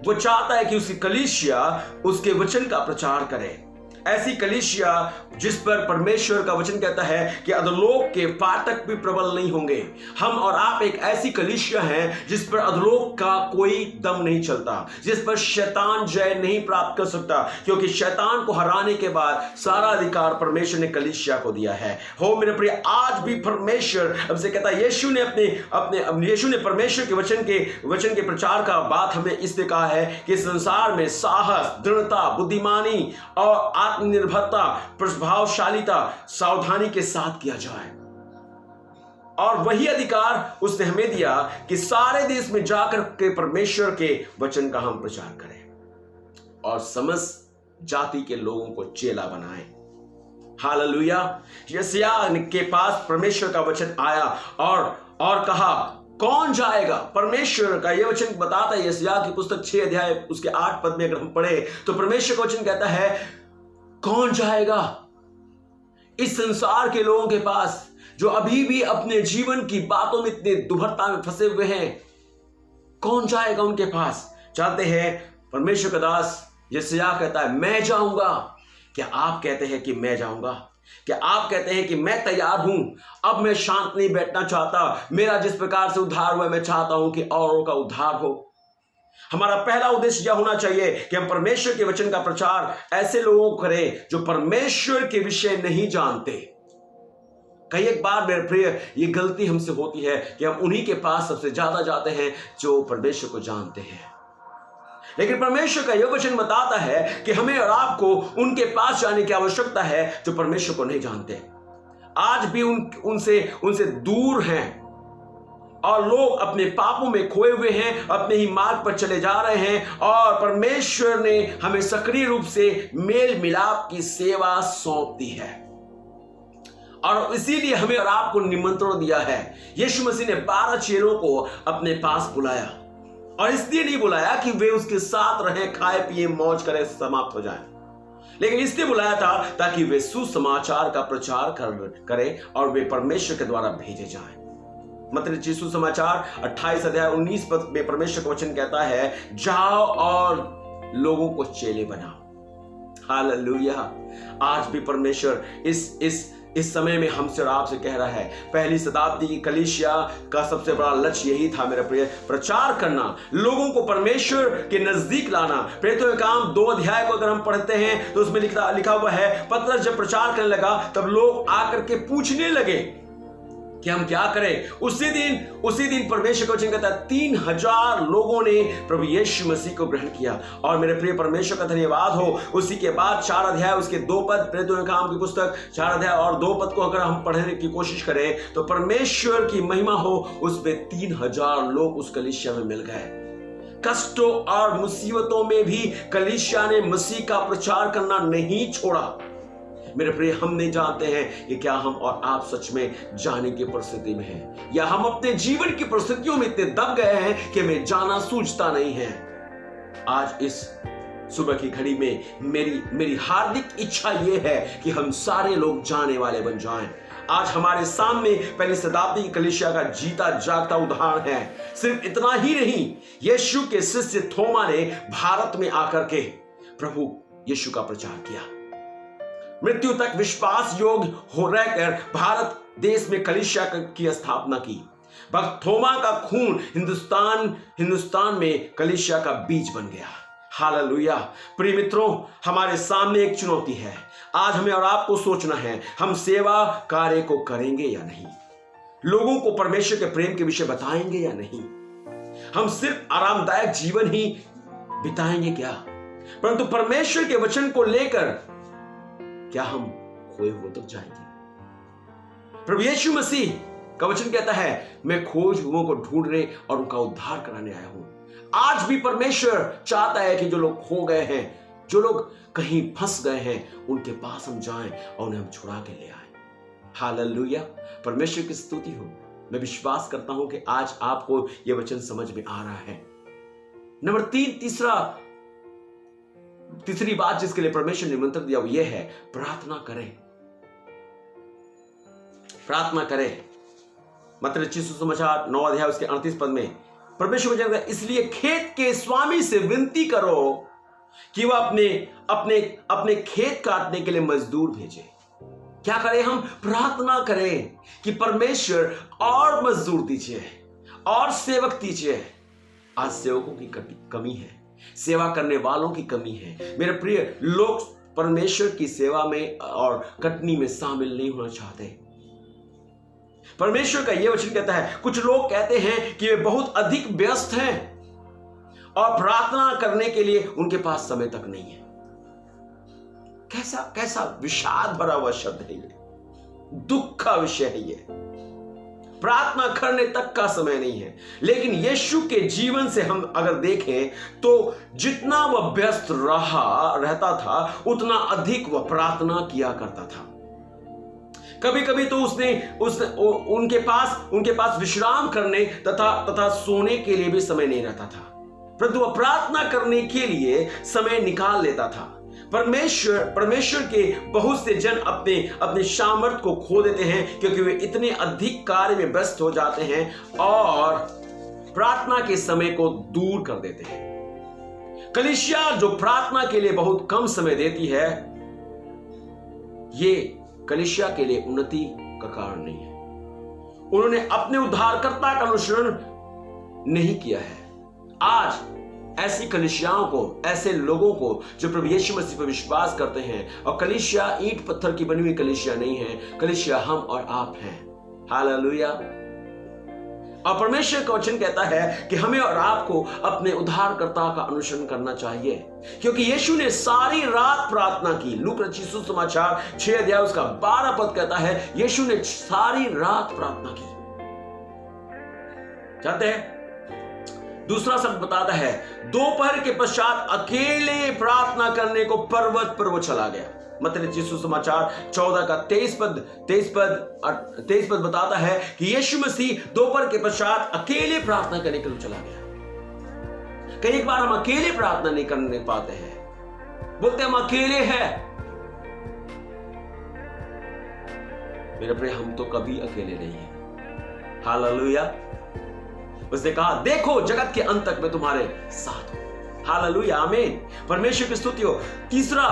वो चाहता है कि उसकी कलीसिया उसके वचन का प्रचार करे। ऐसी कलीसिया जिस पर परमेश्वर का वचन कहता है कि अधोलोक के फाटक भी प्रबल नहीं होंगे। हम और आप एक ऐसी कलीसिया हैं जिस पर अधोलोक का कोई दम नहीं चलता, जिस पर शैतान जय नहीं प्राप्त कर सकता, क्योंकि शैतान को हराने के बाद सारा अधिकार परमेश्वर ने कलीसिया को दिया है। हो मेरे प्रिय, आज भी परमेश्वर हमसे कहता है, यीशु ने परमेश्वर के वचन के प्रचार का बात हमें इसलिए कहा है कि संसार में साहस, दृढ़ता, बुद्धिमानी और आत्मनिर्भरता, प्रभावशालीता, सावधानी के साथ किया जाए। और वही अधिकार उसने हमें दिया कि सारे देश में जाकर के परमेश्वर के वचन का हम प्रचार करें और समस्त जाति के लोगों को चेला बनाएं। हालेलुया। यशायाह के पास परमेश्वर का वचन आया और कहा कौन जाएगा? परमेश्वर का यह वचन बताता है, यशायाह की पुस्तक 6 अध्याय उसके 8 पद में अगर हम पढ़े तो परमेश्वर का वचन कहता है कौन जाएगा इस संसार के लोगों के पास जो अभी भी अपने जीवन की बातों में इतने दुर्बलता में फंसे हुए हैं? कौन जाएगा उनके पास? चाहते हैं परमेश्वर का दास यशायाह कहता है मैं जाऊंगा। क्या आप कहते हैं कि मैं जाऊंगा? क्या आप कहते हैं कि मैं तैयार हूं? अब मैं शांत नहीं बैठना चाहता। मेरा जिस प्रकार से उद्धार हुआ मैं चाहता हूं कि औरों का उद्धार हो। हमारा पहला उद्देश्य यह होना चाहिए कि हम परमेश्वर के वचन का प्रचार ऐसे लोगों को करें जो परमेश्वर के विषय नहीं जानते। कई एक बार मेरे प्रिय, ये गलती हमसे होती है कि हम उन्हीं के पास सबसे ज्यादा जाते हैं जो परमेश्वर को जानते हैं। लेकिन परमेश्वर का यह वचन बताता है कि हमें और आपको उनके पास जाने की आवश्यकता है जो परमेश्वर को नहीं जानते, आज भी उनसे दूर हैं और लोग अपने पापों में खोए हुए हैं, अपने ही मार्ग पर चले जा रहे हैं। और परमेश्वर ने हमें सक्रिय रूप से मेल मिलाप की सेवा सौंप दी है और इसीलिए हमें और आपको निमंत्रण दिया है। यीशु मसीह ने 12 चेलों को अपने पास बुलाया और इसलिए नहीं बुलाया कि वे उसके साथ रहें, खाए पिए मौज करें, समाप्त हो जाएं, लेकिन इसलिए बुलाया था ताकि वे सुसमाचार का प्रचार करें और वे परमेश्वर के द्वारा भेजे जाएं। मत्ती सुसमाचार 28 अध्याय 19 पद में परमेश्वर का वचन कहता है जाओ और लोगों को चेले बनाओ। हालेलुया। आज भी परमेश्वर इस समय में हमसे और आपसे कह रहा है। पहली शताब्दी की कलीसिया का सबसे बड़ा लक्ष्य यही था मेरे प्रिय, प्रचार करना, लोगों को परमेश्वर के नजदीक लाना। प्रेरितों के काम 2 अध्याय को अगर हम पढ़ते हैं तो उसमें लिखा हुआ है, पतरस जब प्रचार करने लगा तब लोग आकर के पूछने लगे कि हम क्या करें। उसी दिन परमेश्वर का वचन कहता है 3000 लोगों ने प्रभु यीशु मसीह को ग्रहण किया। और मेरे प्रिय परमेश्वर का धन्यवाद हो। उसी के बाद 4 अध्याय उसके 2 पद, प्रेरितों के काम की पुस्तक 4 अध्याय और 2 पद को अगर हम पढ़ने की कोशिश करें तो परमेश्वर की महिमा हो, उसमें 3000 लोग उस कलीसिया में मिल गए। कष्टों और मुसीबतों में भी कलीसिया ने मसीह का प्रचार करना नहीं छोड़ा। मेरे प्रिय, हम नहीं जानते हैं कि क्या हम और आप सच में जाने की परिस्थिति में हैं या हम अपने जीवन की परिस्थितियों में इतने दब गए हैं कि हमें जाना सूझता नहीं है। आज इस सुबह की घड़ी में मेरी हार्दिक इच्छा यह है कि हम सारे लोग जाने वाले बन जाएं। आज हमारे सामने पहली शताब्दी की कलीसिया का जीता जागता उदाहरण है। सिर्फ इतना ही नहीं, यीशु के शिष्य थोमा ने भारत में आकर के प्रभु यीशु का प्रचार किया। मृत्यु तक विश्वास योग्य हो रहकर भारत देश में कलीसिया की स्थापना की। भक्त थोमा का खून हिंदुस्तान में कलीसिया का बीज बन गया। हालेलुया। प्रिय मित्रों, हमारे सामने एक चुनौती है। आज हमें और आपको सोचना है, हम सेवा कार्य को करेंगे या नहीं, लोगों को परमेश्वर के प्रेम के विषय बताएंगे या नहीं, हम सिर्फ आरामदायक जीवन ही बिताएंगे क्या, परंतु परमेश्वर के वचन को लेकर क्या हम खोए हुए तक जाएंगे। प्रभु यीशु मसीह का वचन कहता है, मैं खोज हुओं को ढूंढने और उनका उद्धार कराने आया हूं। आज भी परमेश्वर चाहता है कि जो लोग खो गए हैं, जो लोग कहीं फंस गए हैं, उनके पास हम जाएं और उन्हें हम छुड़ा के ले आए। हालेलुया। परमेश्वर की स्तुति हो। मैं विश्वास करता हूं कि आज आपको यह वचन समझ में आ रहा है। नंबर 3, तीसरी बात जिसके लिए परमेश्वर ने निमंत्रण दिया वो यह है, प्रार्थना करें। प्रार्थना करें। मत्ती रचित सुसमाचार 9 अध्याय उसके 38 पद में परमेश्वर कहता है, इसलिए खेत के स्वामी से विनती करो कि वह अपने खेत काटने के लिए मजदूर भेजे। क्या करें हम? प्रार्थना करें कि परमेश्वर और मजदूर दीजिए और सेवक दीजिए। आज सेवकों की कमी है, सेवा करने वालों की कमी है। मेरे प्रिय लोग परमेश्वर की सेवा में और कटनी में शामिल नहीं होना चाहते। परमेश्वर का यह वचन कहता है, कुछ लोग कहते हैं कि वे बहुत अधिक व्यस्त हैं और प्रार्थना करने के लिए उनके पास समय तक नहीं है। कैसा विषाद भरा हुआ शब्द है ये, दुख का विषय है ये। प्रार्थना करने तक का समय नहीं है। लेकिन यीशु के जीवन से हम अगर देखें तो जितना वह व्यस्त रहता था, उतना अधिक वह प्रार्थना किया करता था। कभी कभी तो उनके पास विश्राम करने तथा सोने के लिए भी समय नहीं रहता था, परंतु वह प्रार्थना करने के लिए समय निकाल लेता था। परमेश्वर के बहुत से जन अपने सामर्थ्य को खो देते हैं क्योंकि वे इतने अधिक कार्य में व्यस्त हो जाते हैं और प्रार्थना के समय को दूर कर देते हैं। कलीसिया जो प्रार्थना के लिए बहुत कम समय देती है, ये कलीसिया के लिए उन्नति का कारण नहीं है। उन्होंने अपने उद्धारकर्ता का अनुसरण नहीं किया है। आज ऐसी कलीसियाओं को, ऐसे लोगों को जो प्रभु यीशु मसीह पर विश्वास करते हैं, और कलीसिया ईंट पत्थर की बनी हुई कलीसिया नहीं है, कलीसिया हम और आप हैं। हालेलुया। और परमेश्वर का वचन कहता है कि हमें और आपको अपने उद्धारकर्ता का अनुसरण करना चाहिए, क्योंकि यीशु ने सारी रात प्रार्थना की। लूक रचित सुसमाचार 6 अध्याय उसका 12 पद कहता है, यीशु ने सारी रात प्रार्थना की। जानते हैं, दूसरा शब्द बताता है, दोपहर के पश्चात अकेले प्रार्थना करने को पर्वत पर वो चला गया। मत्ती रचित सुसमाचार 14 का 23 पद बताता है कि यीशु मसीह दोपहर के पश्चात अकेले प्रार्थना करने के लिए चला गया। कई बार हम अकेले प्रार्थना नहीं करने पाते हैं, बोलते हम अकेले हैं। मेरे प्रिय, हम तो कभी अकेले नहीं हैं। हालेलुया। उसने कहा, देखो जगत के अंत तक मैं तुम्हारे साथ हूं। हालेलुया, आमीन। परमेश्वर की स्तुति हो। तीसरा,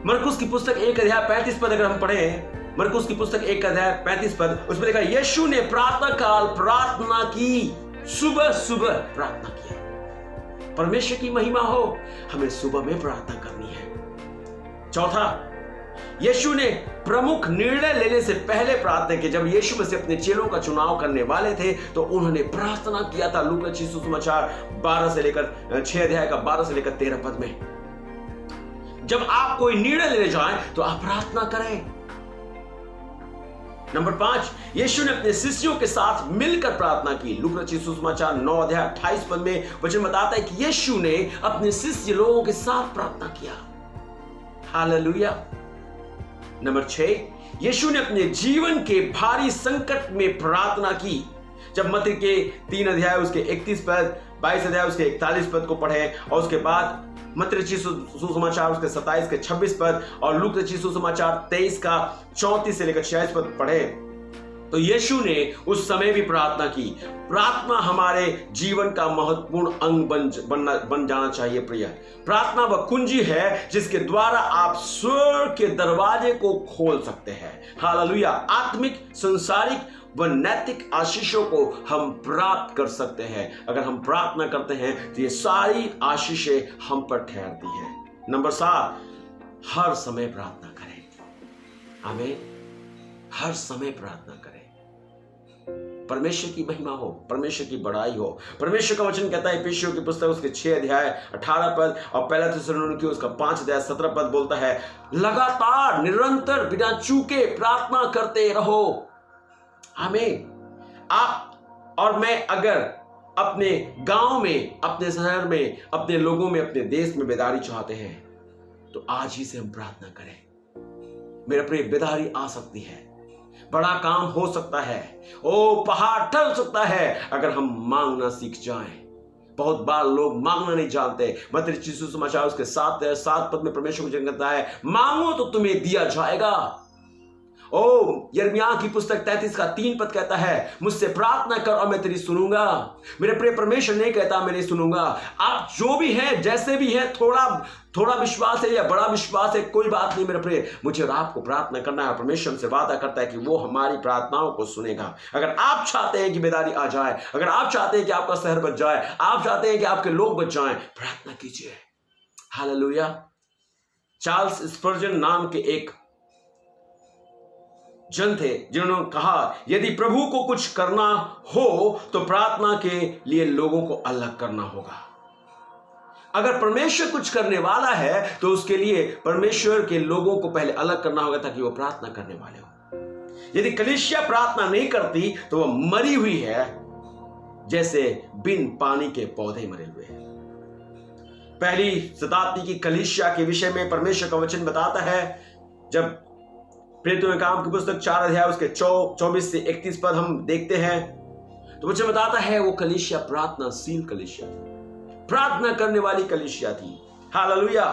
मरकुस की पुस्तक 1 अध्याय 35 पद अगर हम पढ़ें, मरकुस की पुस्तक 1 अध्याय 35 पद, उसमें लिखा, यीशु ने प्रातः काल प्रार्थना की, सुबह सुबह प्रार्थना किया। परमेश्वर की महिमा हो, हमें सुबह में प्रार्थना करनी है। चौथा, यीशु ने प्रमुख निर्णय लेने से पहले प्रार्थना की। जब यीशु मसीह अपने चेलों का चुनाव करने वाले थे तो उन्होंने प्रार्थना किया था। लूका रचित सुसमाचार 12 से लेकर 6 अध्याय का 12 से लेकर 13 पद में। जब आप कोई निर्णय लेने जाएं तो आप प्रार्थना करें। नंबर 5, यीशु ने अपने शिष्यों के साथ मिलकर प्रार्थना की। लूका रचित सुसमाचार 9 अध्याय 28 पद में वचन बताता है कि यीशु ने अपने शिष्य लोगों के साथ प्रार्थना किया। हालेलुया। नंबर 6, यीशु ने अपने जीवन के भारी संकट में प्रार्थना की। जब मत्ती के 3 अध्याय उसके 31 पद 22 अध्याय उसके 41 पद को पढ़े, और उसके बाद मत्ती रचित सुसमाचार उसके 27 के 26 पद और लूका रचित सुसमाचार 23 का 34 से लेकर 46 पद पढ़े, तो यीशु ने उस समय भी प्रार्थना की। प्रार्थना हमारे जीवन का महत्वपूर्ण अंग बन जाना चाहिए। प्रिय, प्रार्थना वह कुंजी है जिसके द्वारा आप स्वर्ग के दरवाजे को खोल सकते हैं। हालेलुया। आत्मिक, संसारिक व नैतिक आशीषों को हम प्राप्त कर सकते हैं। अगर हम प्रार्थना करते हैं तो ये सारी आशीषें हम पर ठहरती हैं। नंबर 7, हर समय प्रार्थना करें। आमीन। हर समय प्रार्थना करें। परमेश्वर की महिमा हो, परमेश्वर की बड़ाई हो। परमेश्वर का वचन कहता है इफिसियों की पुस्तक उसके 6 अध्याय 18 पद और पहला थिस्सलुनीकी उसका 5 अध्याय 17 पद बोलता है, लगातार निरंतर बिना चूके प्रार्थना करते रहो। आमीन। आप और मैं अगर अपने गांव में, अपने शहर में, अपने लोगों में, अपने देश में बेदारी चाहते हैं तो आज ही से हम प्रार्थना करें। मेरे प्रिय, बेदारी आ सकती है, बड़ा काम हो सकता है, ओ पहाड़ टल सकता है अगर हम मांगना सीख जाएं। बहुत बार लोग मांगना नहीं जानते। मत्ती रचित सुसमाचार उसके 7 पद में परमेश्वर को वचन कहता है, मांगो तो तुम्हें दिया जाएगा। ओ यिर्मयाह की पुस्तक 33 का 3 पद कहता है, मुझसे प्रार्थना कर और मैं तेरी सुनूंगा। मेरे प्रिय, परमेश्वर नहीं कहता मैं नहीं सुनूंगा। आप जो भी हैं, जैसे भी हैं, थोड़ा विश्वास है या बड़ा विश्वास है, कोई बात नहीं मेरे प्रिय, मुझे और आपको प्रार्थना करना है। परमेश्वर से वादा करता है कि वो हमारी प्रार्थनाओं को सुनेगा। अगर आप चाहते हैं कि बेदारी आ जाए, अगर आप चाहते हैं कि आपका शहर बच जाए, आप चाहते हैं कि आपके लोग बच जाएं, प्रार्थना कीजिए। हालेलुया। चार्ल्स स्पर्जन नाम के एक जन थे जिन्होंने कहा, यदि प्रभु को कुछ करना हो तो प्रार्थना के लिए लोगों को अलग करना होगा। अगर परमेश्वर कुछ करने वाला है तो उसके लिए परमेश्वर के लोगों को पहले अलग करना होगा ताकि वो प्रार्थना करने वाले हो। यदि कलीसिया प्रार्थना नहीं करती तो वह मरी हुई है, जैसे बिन पानी के पौधे मरे हुए हैं। पहली शताब्दी की कलीसिया के विषय में परमेश्वर का वचन बताता है, जब प्रेरितों के काम की पुस्तक 4 अध्याय उसके 24 से 31 पद हम देखते हैं, तो वचन बताता है वो कलीसिया प्रार्थनाशील कलीसिया थी, प्रार्थना करने वाली कलीसिया थी। हालेलुया।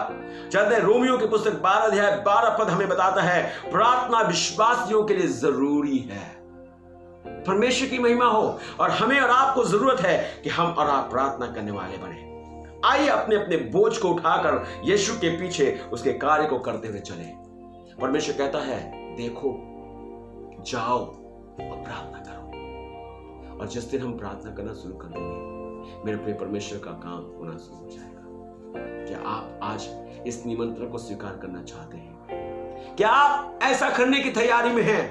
चाहते रोमियो की पुस्तक 12 अध्याय 12 पद हमें बताता है, प्रार्थना विश्वासियों के लिए जरूरी है। परमेश्वर की महिमा हो, और हमें और आपको जरूरत है कि हम और आप प्रार्थना करने वाले बने। आइए अपने अपने बोझ को उठाकर यीशु के पीछे उसके कार्य को करते हुए चले। परमेश्वर कहता है, देखो, जाओ और प्रार्थना करो। और जिस दिन हम प्रार्थना करना शुरू कर देंगे, मेरे प्रिय, परमेश्वर का काम होना शुरू हो जाएगा। क्या आप आज इस निमंत्रण को स्वीकार करना चाहते हैं? क्या आप ऐसा करने की तैयारी में हैं?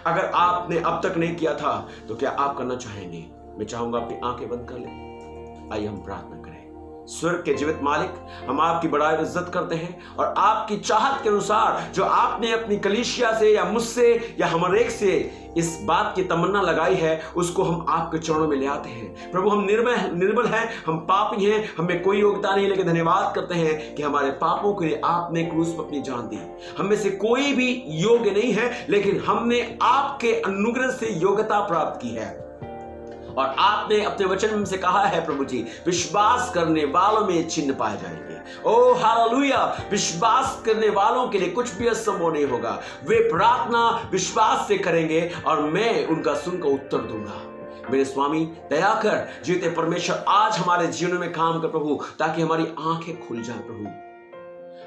अगर आपने अब तक नहीं किया था तो क्या आप करना चाहेंगे? मैं चाहूंगा अपनी आंखें बंद कर लें। आइए हम प्रार्थना करें। स्वर्ग के जीवित मालिक, हम आपकी बड़ाई और इज्जत करते हैं और आपकी चाहत के अनुसार जो आपने अपनी कलीसिया से या मुझसे या हर एक से इस बात की तमन्ना लगाई है, उसको हम आपके चरणों में ले आते हैं। प्रभु, हम निर्बल हैं, हम पापी हैं, हमें कोई योग्यता नहीं, लेकिन धन्यवाद करते हैं कि हमारे पापों के लिए आपने क्रूस पर अपनी जान दी। हम में से कोई भी योग्य नहीं है, लेकिन हमने आपके अनुग्रह से योग्यता प्राप्त की है। और आपने अपने वचन में से कहा है प्रभु जी, विश्वास करने वालों में चिन्ह पाए जाएंगे। ओ हालेलुया। विश्वास करने वालों के लिए कुछ भी असंभव नहीं होगा। वे प्रार्थना विश्वास से करेंगे और मैं उनका सुनकर उत्तर दूंगा। मेरे स्वामी, दया कर, जीते परमेश्वर, आज हमारे जीवन में काम कर प्रभु, ताकि हमारी आंखें खुल जाए प्रभु।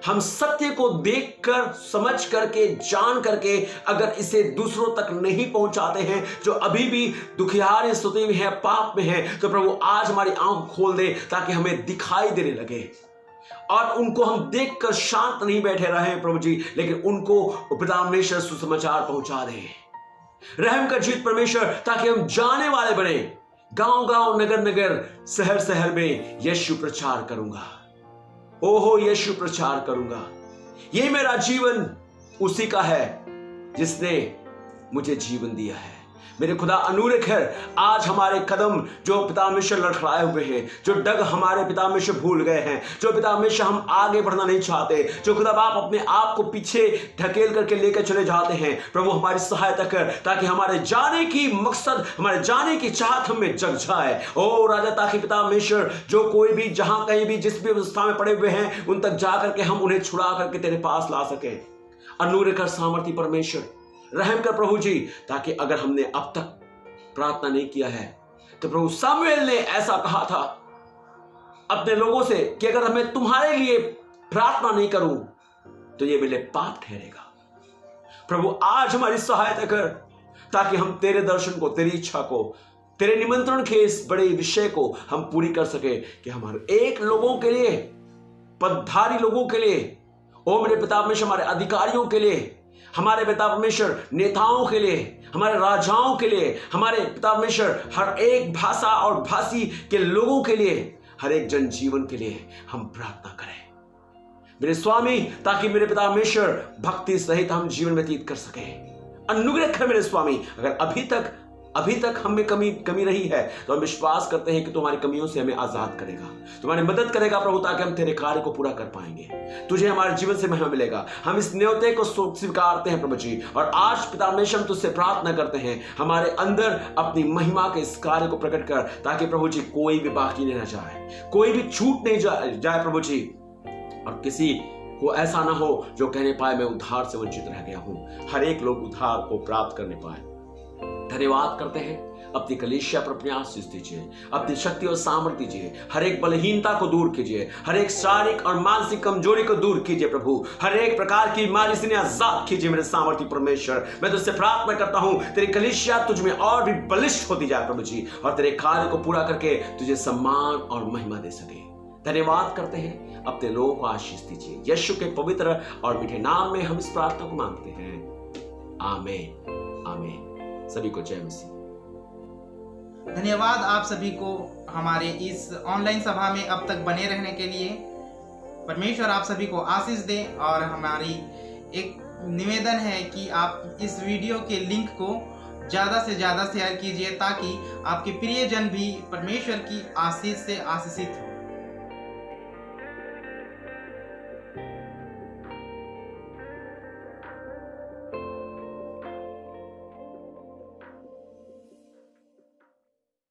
हम सत्य को देखकर, समझ करके, जान करके अगर इसे दूसरों तक नहीं पहुंचाते हैं, जो अभी भी दुखियार स्थिति में है, पाप में है, तो प्रभु आज हमारी आंख खोल दे ताकि हमें दिखाई देने लगे और उनको हम देखकर शांत नहीं बैठे रहे प्रभु जी, लेकिन उनको परमेश्वर सुसमाचार पहुंचा दे। रहम कर जीत परमेश्वर, ताकि हम जाने वाले बने। गांव गांव, नगर नगर, शहर शहर में यीशु प्रचार करूंगा। ओहो, यीशु प्रचार करूंगा। ये मेरा जीवन उसी का है जिसने मुझे जीवन दिया है। मेरे खुदा अनुग्रह कर, आज हमारे कदम जो पिता परमेश्वर लड़खड़ाए हुए हैं, जो डग हमारे पिता परमेश्वर भूल गए हैं, जो पिता परमेश्वर हम आगे बढ़ना नहीं चाहते, जो खुदा बाप अपने आप को पीछे ढकेल करके लेकर चले जाते हैं, प्रभु हमारी सहायता कर ताकि हमारे जाने की मकसद, हमारे जाने की चाहत हमें जग जाए। ओ राजा, ताकि पिता परमेश्वर जो कोई भी जहां कहीं भी जिस भी अवस्था में पड़े हुए हैं उन तक जा करके हम उन्हें छुड़ा करके तेरे पास ला सके। अनुग्रह कर सामर्थी परमेश्वर, रहम कर प्रभु जी, ताकि अगर हमने अब तक प्रार्थना नहीं किया है तो प्रभु सामुएल ने ऐसा कहा था अपने लोगों से कि अगर मैं तुम्हारे लिए प्रार्थना नहीं करूं तो ये मेरे पाप ठहरेगा। प्रभु आज हमारी सहायता कर ताकि हम तेरे दर्शन को, तेरी इच्छा को, तेरे निमंत्रण के इस बड़े विषय को हम पूरी कर सके कि हमारे एक लोगों के लिए, पदधारी लोगों के लिए, ओ मेरे पिता परमेश्वर, हमारे अधिकारियों के लिए, हमारे पिता परमेश्वर नेताओं के लिए, हमारे राजाओं के लिए, हमारे पिता परमेश्वर हर एक भाषा और भाषी के लोगों के लिए, हर एक जनजीवन के लिए हम प्रार्थना करें मेरे स्वामी, ताकि मेरे पिता परमेश्वर भक्ति सहित हम जीवन व्यतीत कर सके। अनुग्रह कर मेरे स्वामी, अगर अभी तक हमें कमी रही है तो हम विश्वास करते हैं कि तुम्हारी कमियों से हमें आजाद करेगा, तुम्हारी मदद करेगा प्रभु, ताकि हम तेरे कार्य को पूरा कर पाएंगे, तुझे हमारे जीवन से महिमा मिलेगा। हम इस न्योते को स्वीकारते हैं प्रभु जी, और आज पिता परमेश्वर हम तुझसे प्रार्थना करते हैं हमारे अंदर अपनी महिमा के इस कार्य को प्रकट कर, ताकि प्रभु जी कोई भी बाकी नहीं रह जाए, कोई भी छूट नहीं जाए प्रभु जी, और किसी को ऐसा ना हो जो कहने पाए मैं उद्धार से वंचित रह गया हूं। हर एक लोग उद्धार को प्राप्त करने पाए। धन्यवाद करते हैं, अपनी कलीसिया पर अपने आशीष दीजिए, अपनी शक्ति और सामर्थ्य दीजिए, हर एक बलहीनता को दूर कीजिए, हर एक शारीरिक और मानसिक कमजोरी को दूर कीजिए प्रभु, हर एक प्रकार की बीमारी से आजाद कीजिए मेरे सामर्थ्य परमेश्वर। मैं तुझसे प्रार्थना करता हूं तेरी कलीसिया तुझ में और भी बलिष्ठ होती जाए प्रभु जी, और तेरे कार्य को पूरा करके तुझे सम्मान और महिमा दे सके। धन्यवाद करते हैं, अपने लोगों को आशीष दीजिए, यीशु के पवित्र और मीठे नाम में हम इस प्रार्थना को मांगते हैं, आमीन आमीन। सभी को जय मसीह। धन्यवाद आप सभी को हमारे इस ऑनलाइन सभा में अब तक बने रहने के लिए। परमेश्वर आप सभी को आशीष दे, और हमारी एक निवेदन है कि आप इस वीडियो के लिंक को ज़्यादा से ज़्यादा शेयर कीजिए, ताकि आपके प्रियजन भी परमेश्वर की आशीष से आशीषित हो।